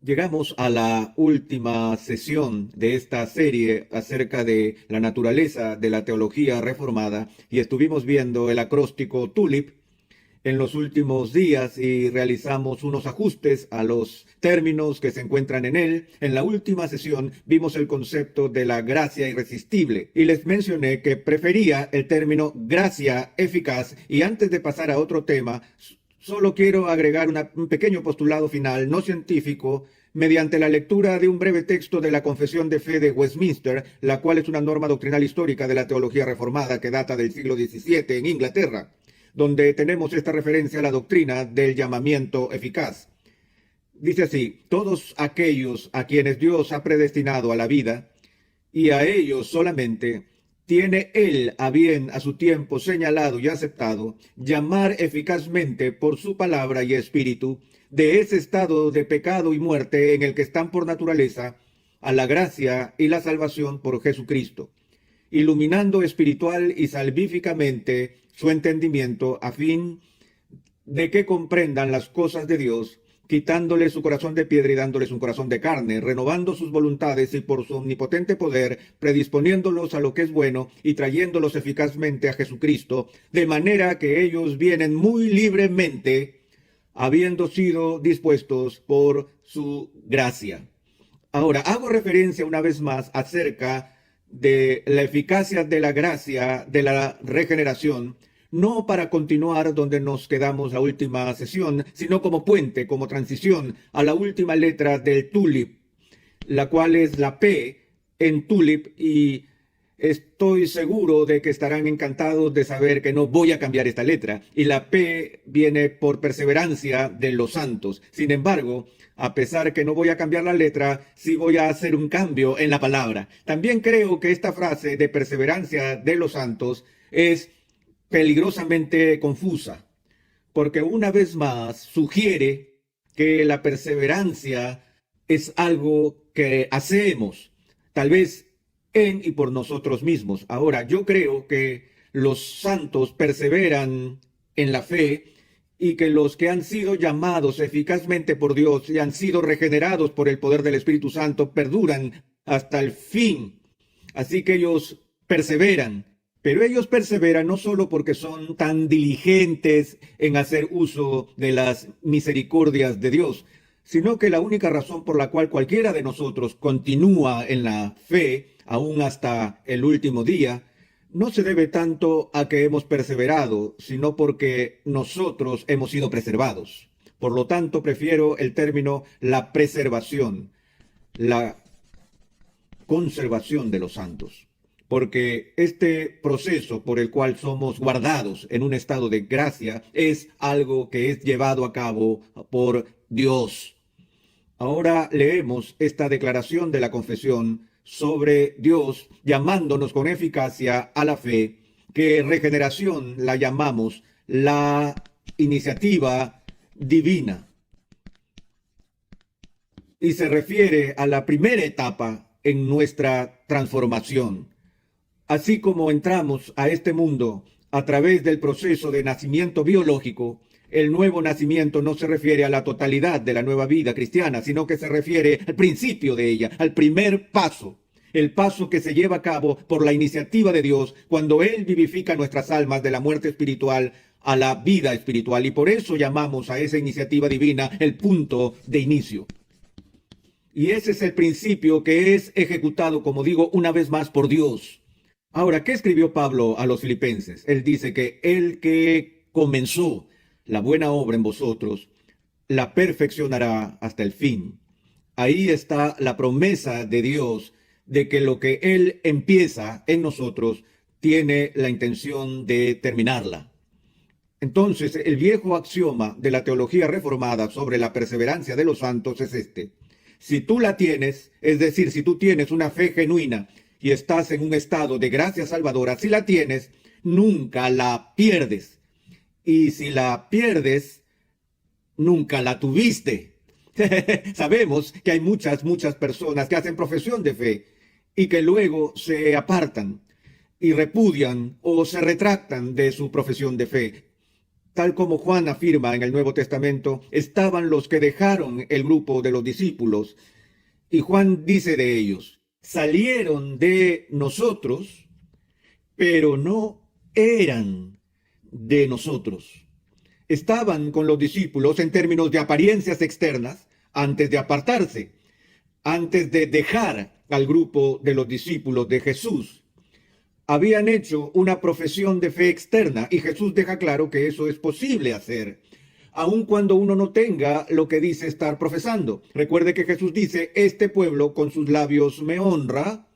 Llegamos a la última sesión de esta serie acerca de la naturaleza de la teología reformada y estuvimos viendo el acróstico TULIP en los últimos días y realizamos unos ajustes a los términos que se encuentran en él. En la última sesión vimos el concepto de la gracia irresistible y les mencioné que prefería el término gracia eficaz, y antes de pasar a otro tema, solo quiero agregar un pequeño postulado final no científico mediante la lectura de un breve texto de la Confesión de Fe de Westminster, la cual es una norma doctrinal histórica de la teología reformada que data del siglo XVII en Inglaterra, donde tenemos esta referencia a la doctrina del llamamiento eficaz. Dice así: todos aquellos a quienes Dios ha predestinado a la vida, y a ellos solamente, tiene Él a bien a su tiempo señalado y aceptado llamar eficazmente por su palabra y espíritu de ese estado de pecado y muerte en el que están por naturaleza a la gracia y la salvación por Jesucristo, iluminando espiritual y salvíficamente su entendimiento a fin de que comprendan las cosas de Dios, quitándole su corazón de piedra y dándoles un corazón de carne, renovando sus voluntades y por su omnipotente poder, predisponiéndolos a lo que es bueno y trayéndolos eficazmente a Jesucristo, de manera que ellos vienen muy libremente, habiendo sido dispuestos por su gracia. Ahora, hago referencia una vez más acerca de la eficacia de la gracia de la regeneración, no para continuar donde nos quedamos la última sesión, sino como puente, como transición a la última letra del TULIP, la cual es la P en TULIP, y estoy seguro de que estarán encantados de saber que no voy a cambiar esta letra, y la P viene por perseverancia de los santos. Sin embargo, a pesar que no voy a cambiar la letra, sí voy a hacer un cambio en la palabra. También creo que esta frase de perseverancia de los santos es peligrosamente confusa, porque una vez más sugiere que la perseverancia es algo que hacemos, tal vez en y por nosotros mismos. Ahora, yo creo que los santos perseveran en la fe, y que los que han sido llamados eficazmente por Dios y han sido regenerados por el poder del Espíritu Santo perduran hasta el fin. Así que ellos perseveran. Pero ellos perseveran no solo porque son tan diligentes en hacer uso de las misericordias de Dios, sino que la única razón por la cual cualquiera de nosotros continúa en la fe, aún hasta el último día, no se debe tanto a que hemos perseverado, sino porque nosotros hemos sido preservados. Por lo tanto, prefiero el término la preservación, la conservación de los santos, porque este proceso por el cual somos guardados en un estado de gracia es algo que es llevado a cabo por Dios. Ahora leemos esta declaración de la confesión sobre Dios llamándonos con eficacia a la fe, que regeneración la llamamos la iniciativa divina, y se refiere a la primera etapa en nuestra transformación. Así como entramos a este mundo a través del proceso de nacimiento biológico, el nuevo nacimiento no se refiere a la totalidad de la nueva vida cristiana, sino que se refiere al principio de ella, al primer paso, el paso que se lleva a cabo por la iniciativa de Dios cuando Él vivifica nuestras almas de la muerte espiritual a la vida espiritual. Y por eso llamamos a esa iniciativa divina el punto de inicio. Y ese es el principio que es ejecutado, como digo, una vez más por Dios. Ahora, ¿qué escribió Pablo a los filipenses? Él dice que el que comenzó la buena obra en vosotros, la perfeccionará hasta el fin. Ahí está la promesa de Dios de que lo que Él empieza en nosotros tiene la intención de terminarla. Entonces, el viejo axioma de la teología reformada sobre la perseverancia de los santos es este: si tú la tienes, es decir, si tú tienes una fe genuina y estás en un estado de gracia salvadora, si la tienes, nunca la pierdes. Y si la pierdes, nunca la tuviste. Sabemos que hay muchas personas que hacen profesión de fe y que luego se apartan y repudian o se retractan de su profesión de fe. Tal como Juan afirma en el Nuevo Testamento, estaban los que dejaron el grupo de los discípulos. Y Juan dice de ellos, salieron de nosotros, pero no eran de nosotros. Estaban con los discípulos en términos de apariencias externas antes de apartarse, antes de dejar al grupo de los discípulos de Jesús. Habían hecho una profesión de fe externa y Jesús deja claro que eso es posible hacer, aun cuando uno no tenga lo que dice estar profesando. Recuerde que Jesús dice, este pueblo con sus labios me honra,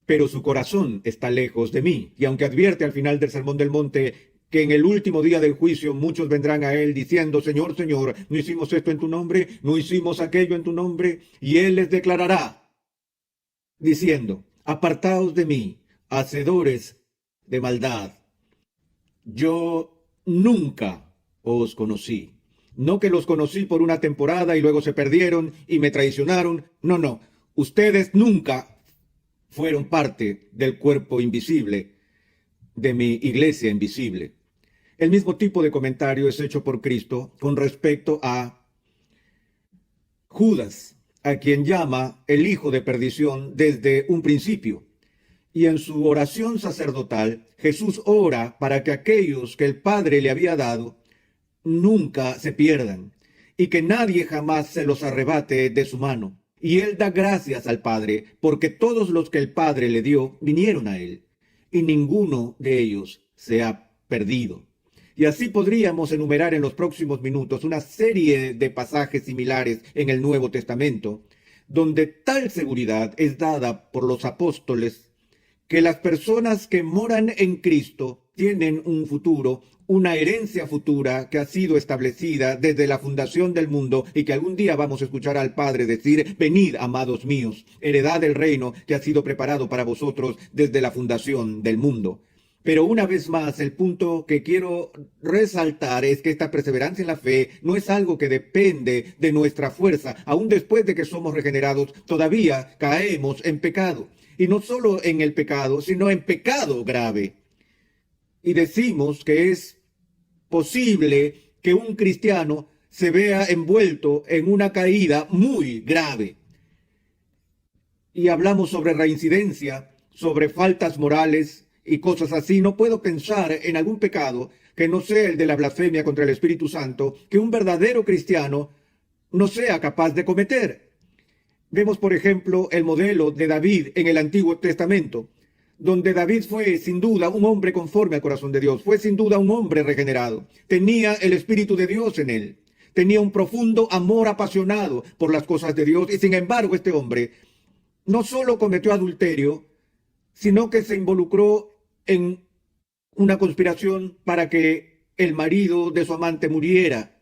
pero su corazón está lejos de mí. Y aunque advierte al final del Sermón del Monte que en el último día del juicio muchos vendrán a él diciendo, Señor, Señor, ¿no hicimos esto en tu nombre? ¿No hicimos aquello en tu nombre? Y él les declarará, diciendo, apartaos de mí, hacedores de maldad. Yo nunca os conocí. No que los conocí por una temporada y luego se perdieron y me traicionaron. No, no. Ustedes nunca fueron parte del cuerpo invisible de mi iglesia invisible. El mismo tipo de comentario es hecho por Cristo con respecto a Judas, a quien llama el hijo de perdición desde un principio. Y en su oración sacerdotal, Jesús ora para que aquellos que el Padre le había dado nunca se pierdan y que nadie jamás se los arrebate de su mano. Y él da gracias al Padre porque todos los que el Padre le dio vinieron a él y ninguno de ellos se ha perdido. Y así podríamos enumerar en los próximos minutos una serie de pasajes similares en el Nuevo Testamento, donde tal seguridad es dada por los apóstoles que las personas que moran en Cristo tienen un futuro, una herencia futura que ha sido establecida desde la fundación del mundo y que algún día vamos a escuchar al Padre decir, venid, amados míos, heredad del reino que ha sido preparado para vosotros desde la fundación del mundo. Pero una vez más, el punto que quiero resaltar es que esta perseverancia en la fe no es algo que depende de nuestra fuerza. Aún después de que somos regenerados, todavía caemos en pecado. Y no solo en el pecado, sino en pecado grave. Y decimos que es posible que un cristiano se vea envuelto en una caída muy grave. Y hablamos sobre reincidencia, sobre faltas morales y cosas así. No puedo pensar en algún pecado que no sea el de la blasfemia contra el Espíritu Santo, que un verdadero cristiano no sea capaz de cometer. Vemos, por ejemplo, el modelo de David en el Antiguo Testamento, donde David fue sin duda un hombre conforme al corazón de Dios, fue sin duda un hombre regenerado, tenía el Espíritu de Dios en él, tenía un profundo amor apasionado por las cosas de Dios, y sin embargo este hombre no solo cometió adulterio, sino que se involucró en una conspiración para que el marido de su amante muriera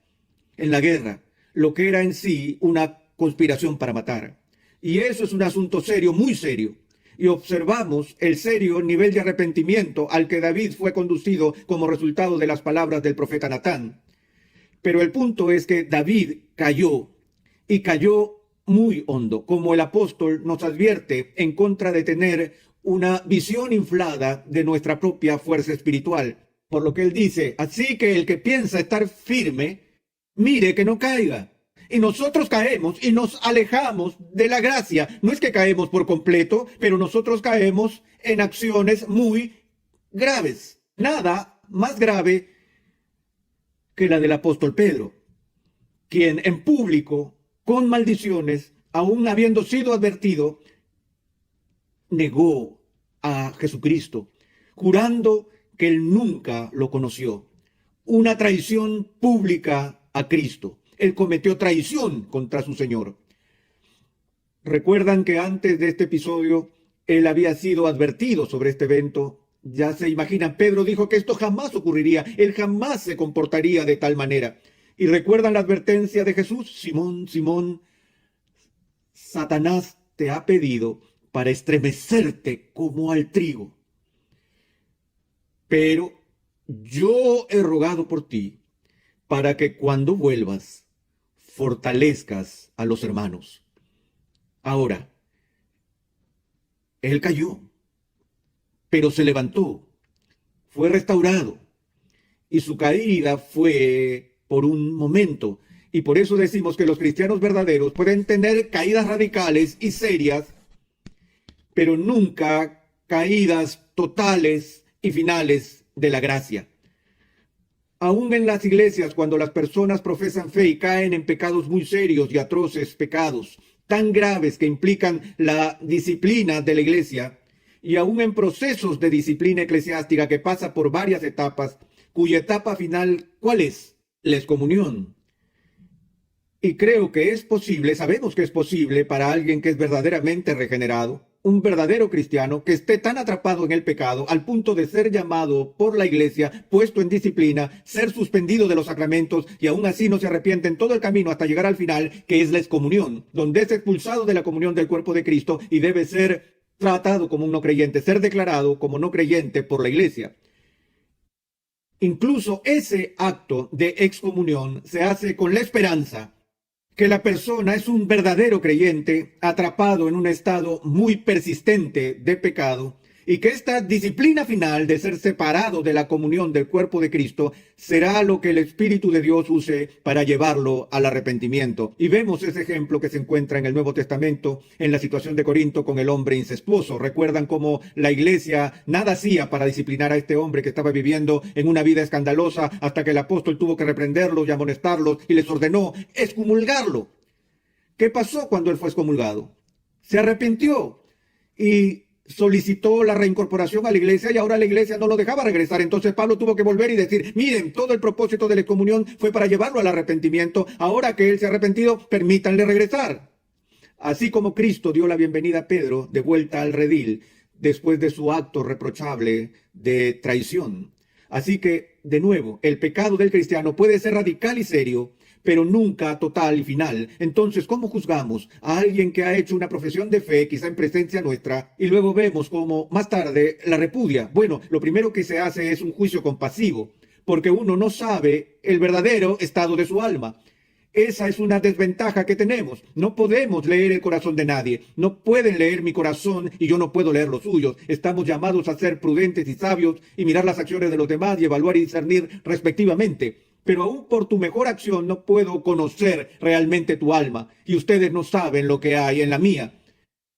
en la guerra, lo que era en sí una conspiración para matar. Y eso es un asunto serio, muy serio. Y observamos el serio nivel de arrepentimiento al que David fue conducido como resultado de las palabras del profeta Natán. Pero el punto es que David cayó, y cayó muy hondo, como el apóstol nos advierte en contra de tener una visión inflada de nuestra propia fuerza espiritual. Por lo que él dice, así que el que piensa estar firme, mire que no caiga. Y nosotros caemos y nos alejamos de la gracia. No es que caemos por completo, pero nosotros caemos en acciones muy graves. Nada más grave que la del apóstol Pedro, quien en público, con maldiciones, aún habiendo sido advertido, negó a Jesucristo, jurando que él nunca lo conoció. Una traición pública a Cristo. Él cometió traición contra su Señor. Recuerdan que antes de este episodio, él había sido advertido sobre este evento. Ya se imaginan, Pedro dijo que esto jamás ocurriría. Él jamás se comportaría de tal manera. Y recuerdan la advertencia de Jesús, Simón, Simón, Satanás te ha pedido para estremecerte como al trigo. Pero yo he rogado por ti para que cuando vuelvas fortalezcas a los hermanos. Ahora, él cayó, pero se levantó, fue restaurado y su caída fue por un momento. Y por eso decimos que los cristianos verdaderos pueden tener caídas radicales y serias, pero nunca caídas totales y finales de la gracia. Aún en las iglesias, cuando las personas profesan fe y caen en pecados muy serios y atroces pecados, tan graves que implican la disciplina de la iglesia, y aún en procesos de disciplina eclesiástica que pasa por varias etapas, cuya etapa final, ¿cuál es? La excomunión. Y creo que es posible, sabemos que es posible para alguien que es verdaderamente regenerado, un verdadero cristiano que esté tan atrapado en el pecado al punto de ser llamado por la iglesia, puesto en disciplina, ser suspendido de los sacramentos y aún así no se arrepiente en todo el camino hasta llegar al final, que es la excomunión, donde es expulsado de la comunión del cuerpo de Cristo y debe ser tratado como un no creyente, ser declarado como no creyente por la iglesia. Incluso ese acto de excomunión se hace con la esperanza que la persona es un verdadero creyente atrapado en un estado muy persistente de pecado y que esta disciplina final de ser separado de la comunión del cuerpo de Cristo será lo que el Espíritu de Dios use para llevarlo al arrepentimiento. Y vemos ese ejemplo que se encuentra en el Nuevo Testamento en la situación de Corinto con el hombre incestuoso. Recuerdan cómo la iglesia nada hacía para disciplinar a este hombre que estaba viviendo en una vida escandalosa hasta que el apóstol tuvo que reprenderlos y amonestarlos y les ordenó excomulgarlo. ¿Qué pasó cuando él fue excomulgado? Se arrepintió y solicitó la reincorporación a la iglesia y ahora la iglesia no lo dejaba regresar. Entonces Pablo tuvo que volver y decir, miren, todo el propósito de la excomunión fue para llevarlo al arrepentimiento. Ahora que él se ha arrepentido, permítanle regresar. Así como Cristo dio la bienvenida a Pedro de vuelta al redil después de su acto reprochable de traición. Así que, de nuevo, el pecado del cristiano puede ser radical y serio, pero nunca total y final. Entonces, ¿cómo juzgamos a alguien que ha hecho una profesión de fe, quizá en presencia nuestra, y luego vemos cómo más tarde la repudia? Bueno, lo primero que se hace es un juicio compasivo, porque uno no sabe el verdadero estado de su alma. Esa es una desventaja que tenemos. No podemos leer el corazón de nadie. No pueden leer mi corazón y yo no puedo leer los suyos. Estamos llamados a ser prudentes y sabios y mirar las acciones de los demás y evaluar y discernir respectivamente. Pero aún por tu mejor acción no puedo conocer realmente tu alma, y ustedes no saben lo que hay en la mía.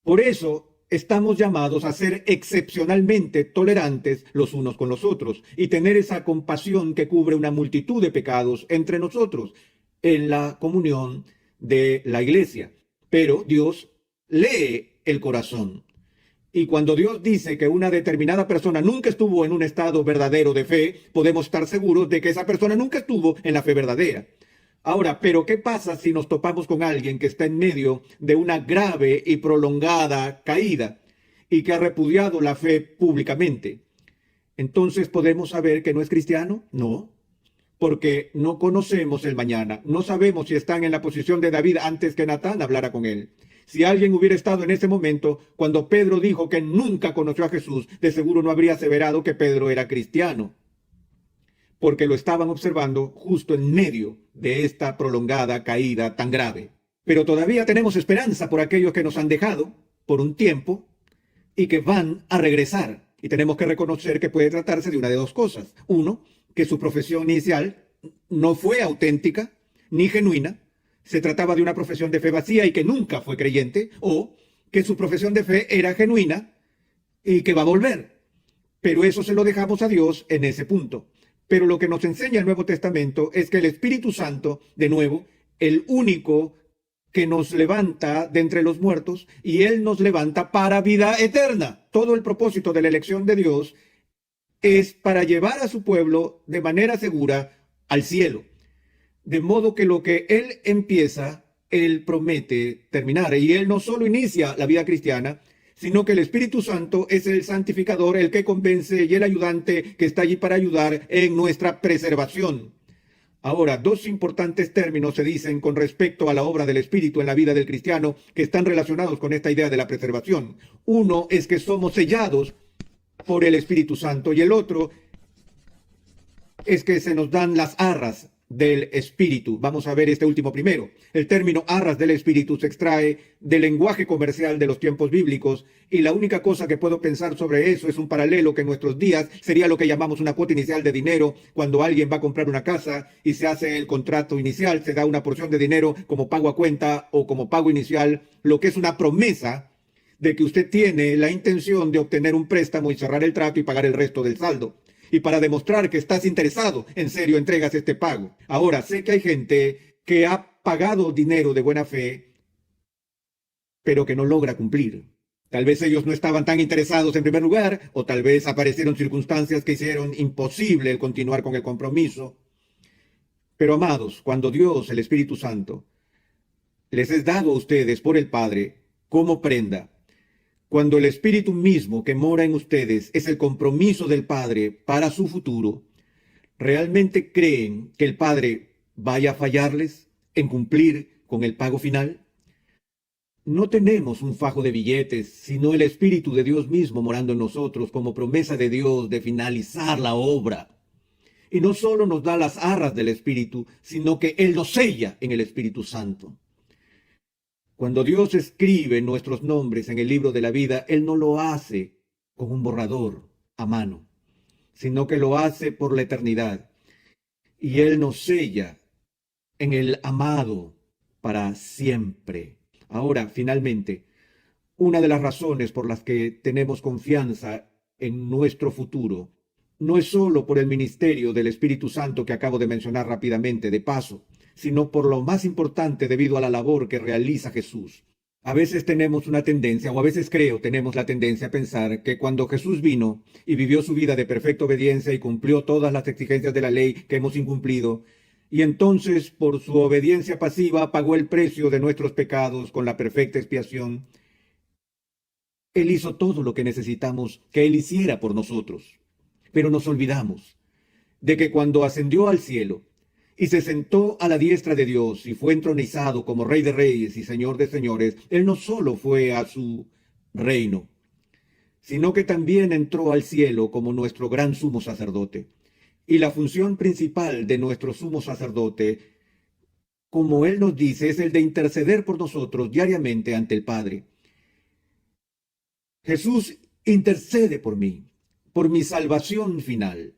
Por eso estamos llamados a ser excepcionalmente tolerantes los unos con los otros y tener esa compasión que cubre una multitud de pecados entre nosotros en la comunión de la iglesia. Pero Dios lee el corazón. Y cuando Dios dice que una determinada persona nunca estuvo en un estado verdadero de fe, podemos estar seguros de que esa persona nunca estuvo en la fe verdadera. Ahora, ¿pero qué pasa si nos topamos con alguien que está en medio de una grave y prolongada caída y que ha repudiado la fe públicamente? Entonces, ¿podemos saber que no es cristiano? No, porque no conocemos el mañana. No sabemos si están en la posición de David antes que Natán hablara con él. Si alguien hubiera estado en ese momento, cuando Pedro dijo que nunca conoció a Jesús, de seguro no habría aseverado que Pedro era cristiano, porque lo estaban observando justo en medio de esta prolongada caída tan grave. Pero todavía tenemos esperanza por aquellos que nos han dejado por un tiempo y que van a regresar. Y tenemos que reconocer que puede tratarse de una de dos cosas. Uno, que su profesión inicial no fue auténtica ni genuina. Se trataba de una profesión de fe vacía y que nunca fue creyente, o que su profesión de fe era genuina y que va a volver. Pero eso se lo dejamos a Dios en ese punto. Pero lo que nos enseña el Nuevo Testamento es que el Espíritu Santo, de nuevo, el único que nos levanta de entre los muertos, y Él nos levanta para vida eterna. Todo el propósito de la elección de Dios es para llevar a su pueblo de manera segura al cielo. De modo que lo que Él empieza, Él promete terminar. Y Él no solo inicia la vida cristiana, sino que el Espíritu Santo es el santificador, el que convence y el ayudante que está allí para ayudar en nuestra preservación. Ahora, dos importantes términos se dicen con respecto a la obra del Espíritu en la vida del cristiano que están relacionados con esta idea de la preservación. Uno es que somos sellados por el Espíritu Santo y el otro es que se nos dan las arras del espíritu. Vamos a ver este último primero. El término arras del espíritu se extrae del lenguaje comercial de los tiempos bíblicos y la única cosa que puedo pensar sobre eso es un paralelo que en nuestros días sería lo que llamamos una cuota inicial de dinero. Cuando alguien va a comprar una casa y se hace el contrato inicial, se da una porción de dinero como pago a cuenta o como pago inicial, lo que es una promesa de que usted tiene la intención de obtener un préstamo y cerrar el trato y pagar el resto del saldo. Y para demostrar que estás interesado, en serio entregas este pago. Ahora, sé que hay gente que ha pagado dinero de buena fe, pero que no logra cumplir. Tal vez ellos no estaban tan interesados en primer lugar, o tal vez aparecieron circunstancias que hicieron imposible el continuar con el compromiso. Pero amados, cuando Dios, el Espíritu Santo, les es dado a ustedes por el Padre como prenda, cuando el Espíritu mismo que mora en ustedes es el compromiso del Padre para su futuro, ¿realmente creen que el Padre vaya a fallarles en cumplir con el pago final? No tenemos un fajo de billetes, sino el Espíritu de Dios mismo morando en nosotros como promesa de Dios de finalizar la obra. Y no solo nos da las arras del Espíritu, sino que Él nos sella en el Espíritu Santo. Cuando Dios escribe nuestros nombres en el libro de la vida, Él no lo hace con un borrador a mano, sino que lo hace por la eternidad. Y Él nos sella en el amado para siempre. Ahora, finalmente, una de las razones por las que tenemos confianza en nuestro futuro no es solo por el ministerio del Espíritu Santo que acabo de mencionar rápidamente de paso, sino por lo más importante debido a la labor que realiza Jesús. A veces tenemos una tendencia, o a veces creo tenemos la tendencia a pensar que cuando Jesús vino y vivió su vida de perfecta obediencia y cumplió todas las exigencias de la ley que hemos incumplido, y entonces por su obediencia pasiva pagó el precio de nuestros pecados con la perfecta expiación, Él hizo todo lo que necesitamos que Él hiciera por nosotros. Pero nos olvidamos de que cuando ascendió al cielo y se sentó a la diestra de Dios y fue entronizado como Rey de Reyes y Señor de Señores, Él no solo fue a su reino, sino que también entró al cielo como nuestro gran sumo sacerdote. Y la función principal de nuestro sumo sacerdote, como Él nos dice, es el de interceder por nosotros diariamente ante el Padre. Jesús intercede por mí, por mi salvación final.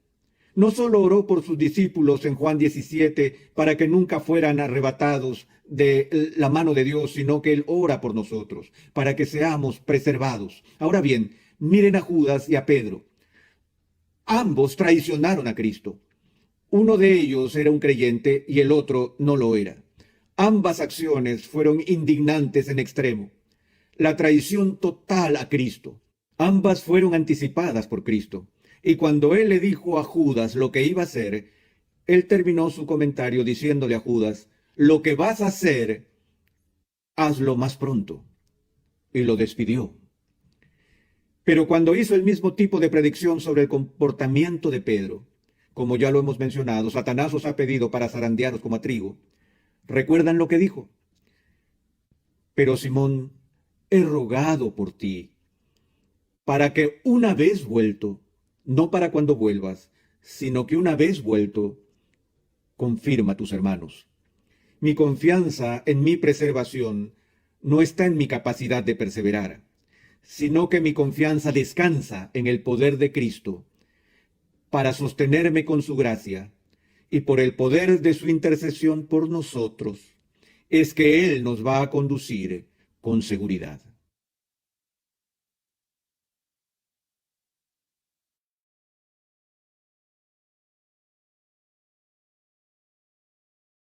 No solo oró por sus discípulos en Juan 17 para que nunca fueran arrebatados de la mano de Dios, sino que Él ora por nosotros, para que seamos preservados. Ahora bien, miren a Judas y a Pedro. Ambos traicionaron a Cristo. Uno de ellos era un creyente y el otro no lo era. Ambas acciones fueron indignantes en extremo. La traición total a Cristo. Ambas fueron anticipadas por Cristo. Y cuando Él le dijo a Judas lo que iba a hacer, Él terminó su comentario diciéndole a Judas, lo que vas a hacer, hazlo más pronto. Y lo despidió. Pero cuando hizo el mismo tipo de predicción sobre el comportamiento de Pedro, como ya lo hemos mencionado, Satanás os ha pedido para zarandearos como a trigo. ¿Recuerdan lo que dijo? Pero Simón, he rogado por ti, para que una vez vuelto, no para cuando vuelvas, sino que una vez vuelto, confirma a tus hermanos. Mi confianza en mi preservación no está en mi capacidad de perseverar, sino que mi confianza descansa en el poder de Cristo para sostenerme con su gracia y por el poder de su intercesión por nosotros, es que Él nos va a conducir con seguridad.